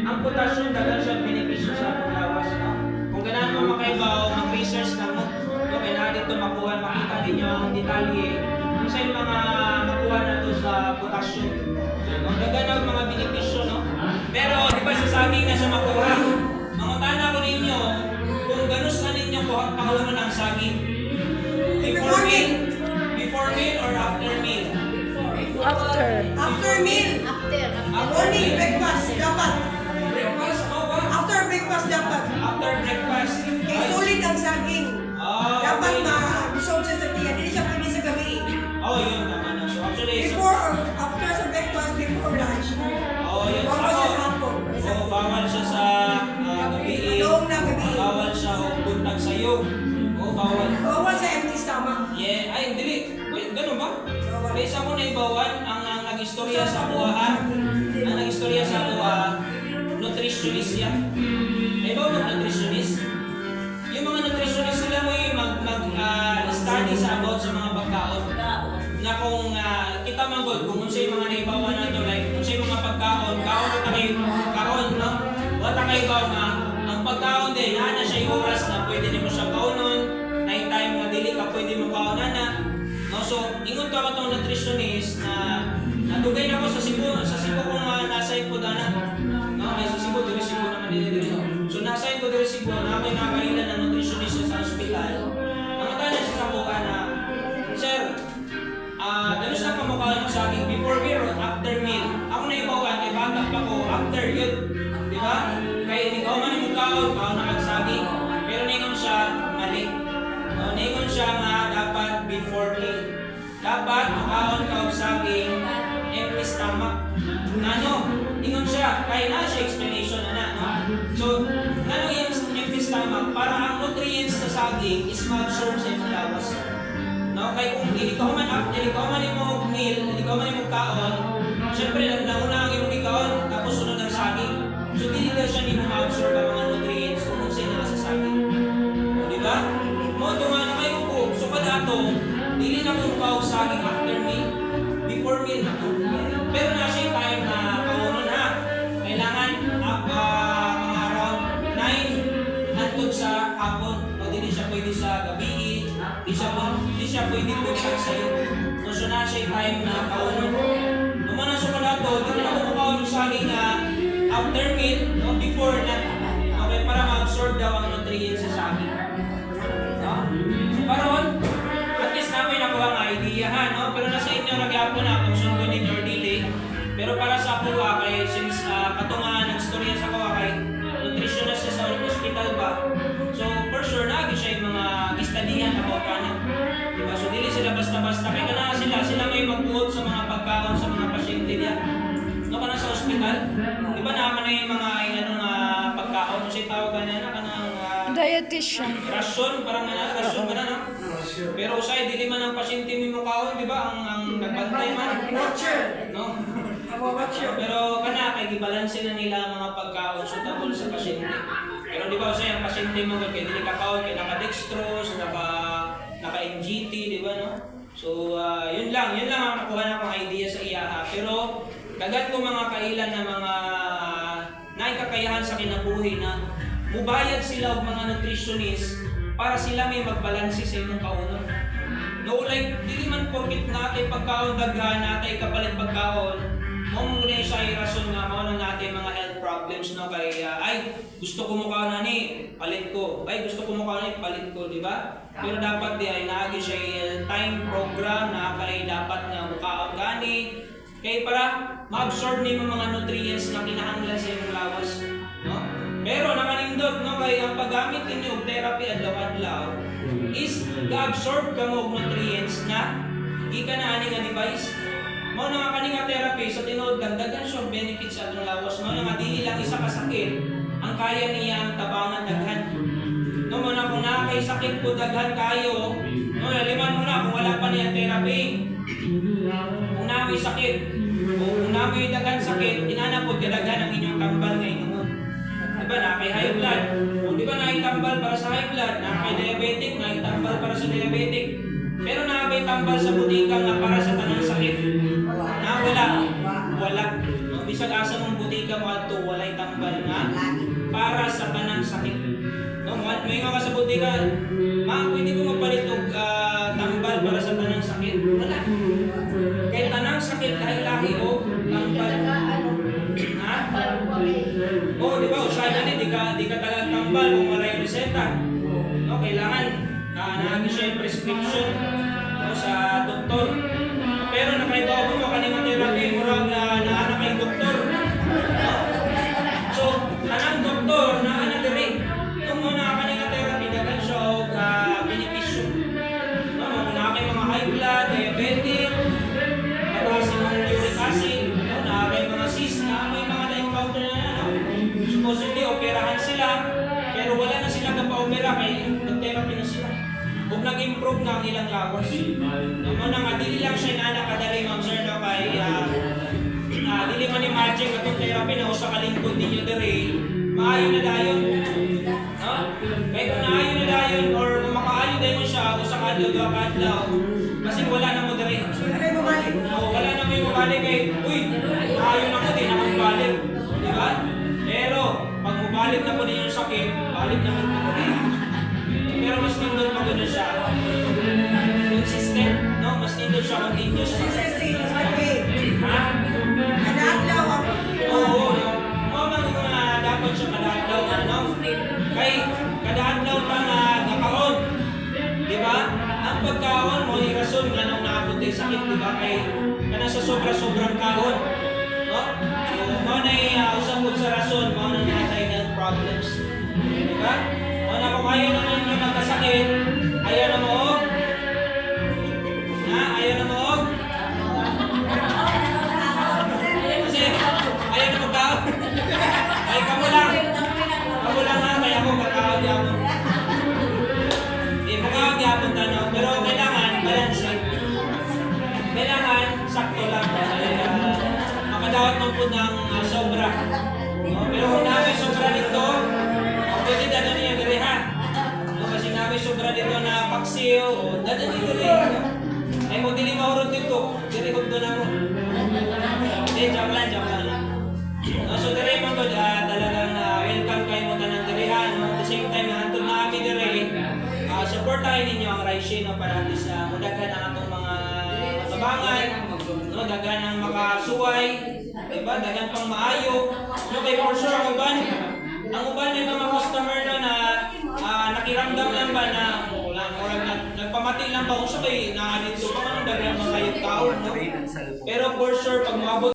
ang potassium dagan siya benepisyo sa atong lawas, no? Kung ganahan mo makaibaw, mag-research na mo, no, kaya na dito makuha, makita ninyo ang detalye kung sa yung mga makuha na to sa potassium. No, dagan ang mga benepisyo, no? Pero di ba sa saging na siya makuha? Mangutana ko ninyo kung ganun sa ninyo kahuno ng saging. Before meal or after meal? After. After meal. Morning breakfast dapat. Breakfast, oh ba? After breakfast dapat. After breakfast. Kay solid ang saging. Dapat Okay. ma-absorb sa tiyan. Hindi siya pwede sa gabi. Oh, yun naman. So actually, Before or after sa breakfast, before lunch. oh, yun. Bawal siya sa hapon. Oh, bawal siya sa gabi. Noong na gabi. Bawal siya o buntag sayo. Oh, bawal. Bawal sa empty stomach. Yeah, ay, dili. Wait, ganun ba? Bawal. Kaysa mo na ibawan ang nag-istorya sa buhaan. Ang nag-istorya sa buhaan, nutritionist yan. Ibaw mag-nutritionist. Yung mga nutritionist sila mo yung mag-study sa about sa mga pagkaon. Na kung kita manggod, kung unsay mga naibawan na to, like unsay mga pagkaon, kaon na kayo, kaon, no? Wata kayo ba nga, ang pagkaon din, na siya yung oras na pwede mo siya kaunon, night time na dili ka pwede mo kaunan na. No, so, ingon ko itong nutritionist na nadugay na ko sa Cebu ko nga nasa po dana. No, ay sa Cebu naman dili. So, nasa ko dili Cebu, na may nakailan na nutritionist sa ospital. Nangatana siya sa buka na, Sir, ganun siya kamukha ng saging before meal or after meal. Ako na ibawan, kay bata pa ko, after yun. Di ba? Kaya ikaw man yung kaon na magsaging. Pero ningon siya, mali. No, ningon siya nga dapat before meal. Dapat makaon ka og saging, empty stomach. Ano? Ningon siya, kaya na siya explanation na no? So, ano yung empty stomach? Para ang nutrients sa saging is ma-absorb sa iyong lawas. No, kay kung hindi ka man mo meal, hindi ka man mo kaon, syempre nauna ang imong ikaon, tapos sunod ang saging. So dili daw siya nimo ma-absorb ang mga nutrients kung unsay na sa saging. O, di ba? Mo to nga na kayo ko, so kada ato, dili na mo kaog saging after meal, before meal na ko. Pero na siya time na kaunon ha. Kailangan mga around 9 hangtod sa hapon. O dili siya pwede sa gabi. Di siya pwede buntag sa'yo. So na siya time na kaunon. Nung mga nasa kalato, di na ako mukhaon ng saging na after meal, no? Before na. Okay, para ma-absorb daw ang nutrients sa saging. No? So karon, at least namin nakuha ang idea ha, no? Pero nasa inyo nagyapon na kung sundin din or dili. Pero para sa ako kay since katungan nagstorya sa ako kay nutritionist siya sa hospital ba. So for sure na siya yung mga istadihan about kanan. Diba? So dili sila basta-basta kay kana sila may magbuot sa mga pagkaon sa mga pasyente niya. No kana sa hospital. Diba naman na yung mga pagkaon kasi tawag na kanang Dietitian. rason parang rason ba na no? Pero usay dili man ang pasyente mo kaon, di ba? Ang nagbantay man. Watcher. No? Watcher. Pero kana kay gibalanse na nila ang mga pagkaon suitable sa pasyente. Pero di ba usay ang pasyente mo kay dili ka kaon kay naka-dextrose, naka-NGT, di ba no? So yun lang ang nakuha na akong idea sa iya ha. Pero dagat ko mga kailan na mga naikakayahan sa kinabuhi na mubayad sila og mga nutritionist para sila may magbalanse sa imong kaunon. No, like, dili man porkit natin pagkaon daghan, natin kapalit pagkaon, mo muna siya ay rason nga mao na natin mga health problems no kay ay gusto ko mo kaon ani palit ko, ay gusto ko mo kaon ani palit ko, di ba? Pero dapat di ay naagi siya time program na kay dapat nga mukaon gani kay para ma-absorb nimo mga nutrients na kinahanglan sa imong lawas, no? Pero nakanindot no kay ang paggamit ninyo og therapy adlaw-adlaw is ga-absorb ka mo og nutrients na gikan na ani nga device. Mao na nga kani nga therapy sa tinuod dagdagan siya benefits sa atong lawas. Mao nga dili lang isa ka sakit ang kaya niya ang tabangan daghan. No mo na kung naa kay sakit po daghan kayo, no liman mo na kung wala pa niya therapy. Kung naa may sakit o kung naa may daghan sakit, inana po daghan ang inyong tambal nga inuman. Diba na kay high blood? O diba naitambal para sa high blood? Na kay diabetic, naitambal para sa diabetic. Pero nakabay tambal sa butika nga para sa tanang sakit. Na wala. No, bisag asa mong butika ka mo adto walay tambal nga para sa tanang sakit. No, may nga sa butika, pwede ko mapalit og tambal para sa tanang sakit. Wala. Kay tanang sakit kay lahi og tambal. Ha? Oh, di ba? Usahay na di ka talagang tambal kung wala yung reseta. No, kailangan naagi siya yung prescription sa doktor. Pero nakaibaw mo kanina therapy, murag na kay doktor. So, kanang doktor na diri. Kung muna kanina therapy, dagan siya og benepisyo. Na kay mga high blood, diabetic, mataas ang uric acid, na kay mga cyst, na may mga na-encounter na supposedly operahan sila, pero wala na sila pa-opera kay nag-therapy na sila. Kung nag-improve na ang ilang lawas. Naman nga, dili lang siya nakadali, ma'am sir, no, kay dili man imagine katong therapy na usa ka lingkod ninyo diri, maayo na dayon. No? Kaya kung naayo na dayon or kung makaayo dayon siya usa ka adlaw, duha ka adlaw, kasi wala na mo diri. Wala na mo yung balik kay, uy, maayo na ko, di na magbalik. Di ba? Pero, pag mabalik na po ninyo yung sakit, balik na mo po. Pero mas nindot pa gano'n siya. Consistent, no? Mas nindot siya continuous. Ha? Oo, no? Dapat siya kada-adlaw, no? Kay kada-adlaw pa nga nakaon. Di ba? Ang pagkaon mo, yung rason nga nang naabot yung sakit, di ba? Kay kana sa sobra-sobrang kaon. No? So, mo na usap po sa rason, mo na natay health problems. Di ba? Mo na kung ayaw na ninyo magkasakit, ayaw na mo, ayaw na mo, kasi ayaw na magkaon. Ay, kamo lang nga, kaya ako magkaon di ako. Di magkaon di ako tanaw, pero kailangan balance lang. Kailangan sakto lang. Makadawat mo po ng sobra. Pero kung namin sobra dito, pwede dada niya diri ha. Kasi namin sobra dito na paksiw, dada niya diri. Ay kung dili mahurot dito, diri hugdo na mo. Joke lang. So diri mo to, talagang welcome kayo mo tanang diri ha. At the same time, hantod na kami diri. Supportahin ninyo ang Raishin para at least mudaghan ang atong mga kabangan, no, daghan ang makasuway, diba? Daghan pang maayo. No, kay for sure ang uban ay mga customer na nakiramdam lang ba na nagpamati lang ba kung siya kay dito pa man daghan mga kayong tao, no? Pero for sure pag moabot